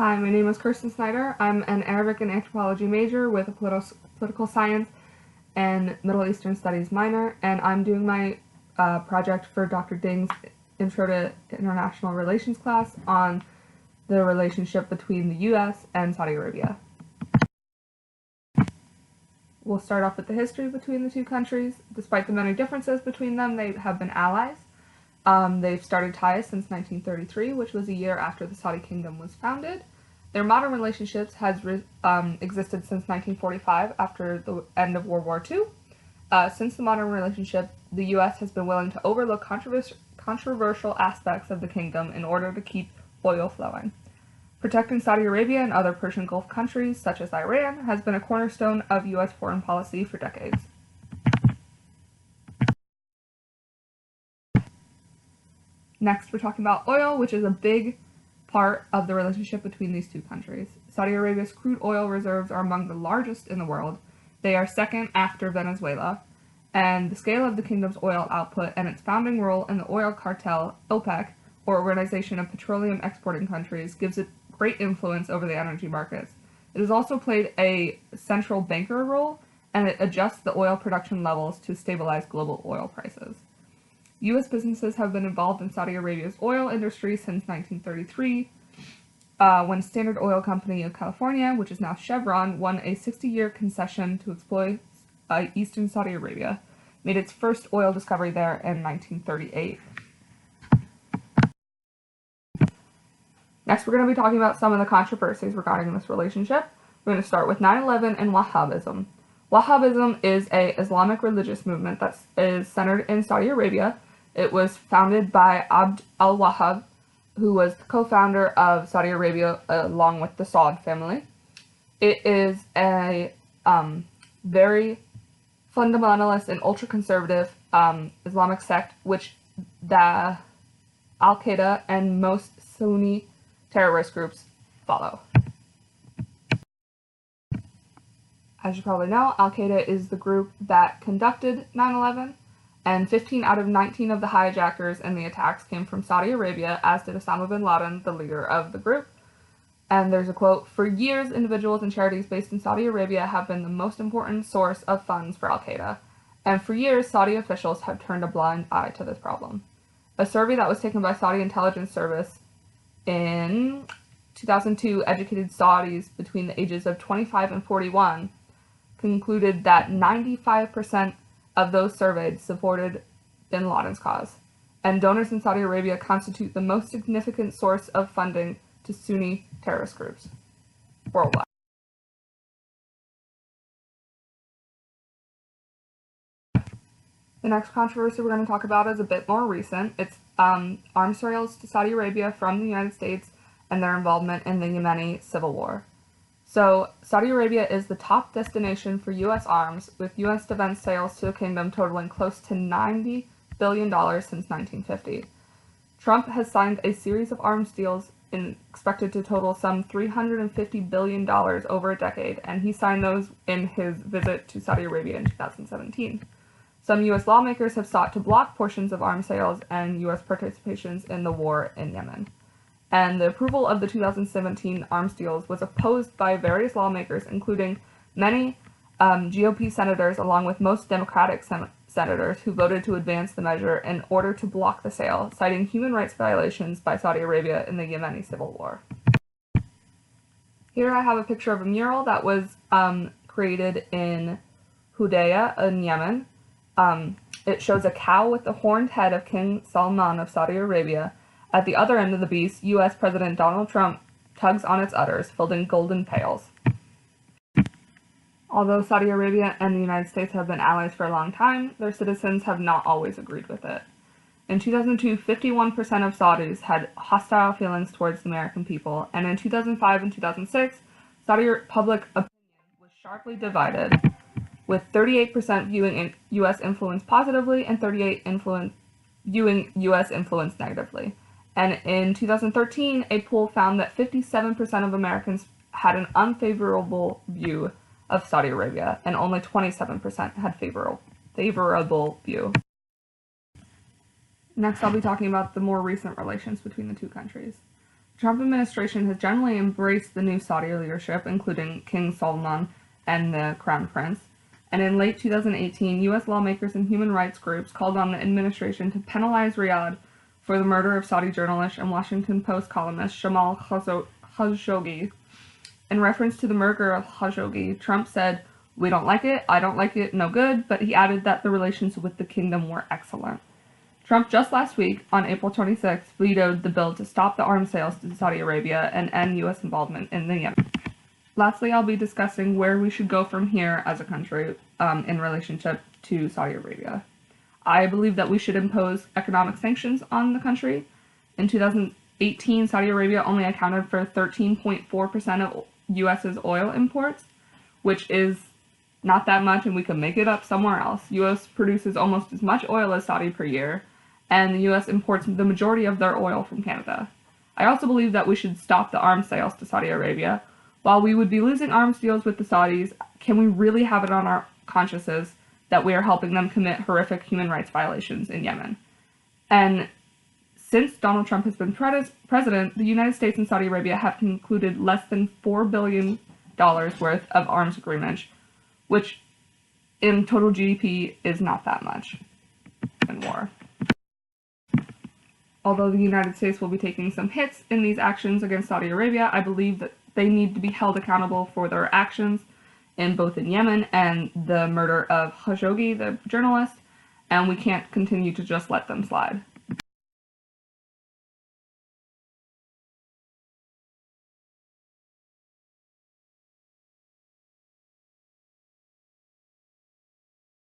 Hi, my name is Kirsten Snyder. I'm an Arabic and Anthropology major with a political science and Middle Eastern Studies minor, and I'm doing my project for Dr. Ding's Intro to International Relations class on the relationship between the U.S. and Saudi Arabia. We'll start off with the history between the two countries. Despite the many differences between them, they have been allies. They've started ties since 1933, which was a year after the Saudi Kingdom was founded. Their modern relationships has existed since 1945, after the end of World War II. Since the modern relationship, the U.S. has been willing to overlook controversial aspects of the kingdom in order to keep oil flowing. Protecting Saudi Arabia and other Persian Gulf countries, such as Iran, has been a cornerstone of U.S. foreign policy for decades. Next, we're talking about oil, which is a big part of the relationship between these two countries. Saudi Arabia's crude oil reserves are among the largest in the world. They are second after Venezuela, and the scale of the kingdom's oil output and its founding role in the oil cartel, OPEC, or Organization of Petroleum Exporting Countries, gives it great influence over the energy markets. It has also played a central banker role, and it adjusts the oil production levels to stabilize global oil prices. U.S. businesses have been involved in Saudi Arabia's oil industry since 1933, when Standard Oil Company of California, which is now Chevron, won a 60-year concession to exploit eastern Saudi Arabia, made its first oil discovery there in 1938. Next, we're going to be talking about some of the controversies regarding this relationship. We're going to start with 9/11 and Wahhabism. Wahhabism is an Islamic religious movement that is centered in Saudi Arabia. It was founded by Abd al-Wahhab, who was the co-founder of Saudi Arabia along with the Saud family. It is a very fundamentalist and ultra-conservative Islamic sect, which the Al-Qaeda and most Sunni terrorist groups follow. As you probably know, Al-Qaeda is the group that conducted 9/11, and 15 out of 19 of the hijackers and the attacks came from Saudi Arabia, as did Osama bin Laden, the leader of the group. And there's a quote, "For years, individuals and charities based in Saudi Arabia have been the most important source of funds for Al-Qaeda, and for years, Saudi officials have turned a blind eye to this problem." A survey that was taken by Saudi intelligence service in 2002 educated Saudis between the ages of 25 and 41 concluded that 95% of those surveyed supported bin Laden's cause, and donors in Saudi Arabia constitute the most significant source of funding to Sunni terrorist groups worldwide. The next controversy we're going to talk about is a bit more recent. It's arms sales to Saudi Arabia from the United States and their involvement in the Yemeni civil war. So, Saudi Arabia is the top destination for U.S. arms, with U.S. defense sales to the kingdom totaling close to $90 billion since 1950. Trump has signed a series of arms deals expected to total some $350 billion over a decade, and he signed those in his visit to Saudi Arabia in 2017. Some U.S. lawmakers have sought to block portions of arms sales and U.S. participations in the war in Yemen. And the approval of the 2017 arms deals was opposed by various lawmakers, including many GOP senators, along with most Democratic senators who voted to advance the measure in order to block the sale, citing human rights violations by Saudi Arabia in the Yemeni civil war. Here I have a picture of a mural that was created in Hudaydah in Yemen. It shows a cow with the horned head of King Salman of Saudi Arabia. At the other end of the beast, U.S. President Donald Trump tugs on its udders, filled in golden pails. Although Saudi Arabia and the United States have been allies for a long time, their citizens have not always agreed with it. In 2002, 51% of Saudis had hostile feelings towards the American people, and in 2005 and 2006, Saudi public opinion was sharply divided, with 38% viewing U.S. influence positively and 38% viewing U.S. influence negatively. And in 2013, a poll found that 57% of Americans had an unfavorable view of Saudi Arabia, and only 27% had favorable view. Next, I'll be talking about the more recent relations between the two countries. Trump administration has generally embraced the new Saudi leadership, including King Salman and the Crown Prince. And in late 2018, U.S. lawmakers and human rights groups called on the administration to penalize Riyadh for the murder of Saudi journalist and Washington Post columnist Jamal Khashoggi. In reference to the murder of Khashoggi, Trump said, "We don't like it, I don't like it, no good," but he added that the relations with the kingdom were excellent. Trump just last week, on April 26th, vetoed the bill to stop the arms sales to Saudi Arabia and end U.S. involvement in the Yemen. Lastly, I'll be discussing where we should go from here as a country in relationship to Saudi Arabia. I believe that we should impose economic sanctions on the country. In 2018, Saudi Arabia only accounted for 13.4% of U.S.'s oil imports, which is not that much, and we could make it up somewhere else. U.S. produces almost as much oil as Saudi per year, and the U.S. imports the majority of their oil from Canada. I also believe that we should stop the arms sales to Saudi Arabia. While we would be losing arms deals with the Saudis, can we really have it on our consciences that we are helping them commit horrific human rights violations in Yemen? And since Donald Trump has been president, the United States and Saudi Arabia have concluded less than $4 billion worth of arms agreements, which in total GDP is not that much in war. Although the United States will be taking some hits in these actions against Saudi Arabia, I believe that they need to be held accountable for their actions in both in Yemen and the murder of Khashoggi, the journalist, and we can't continue to just let them slide.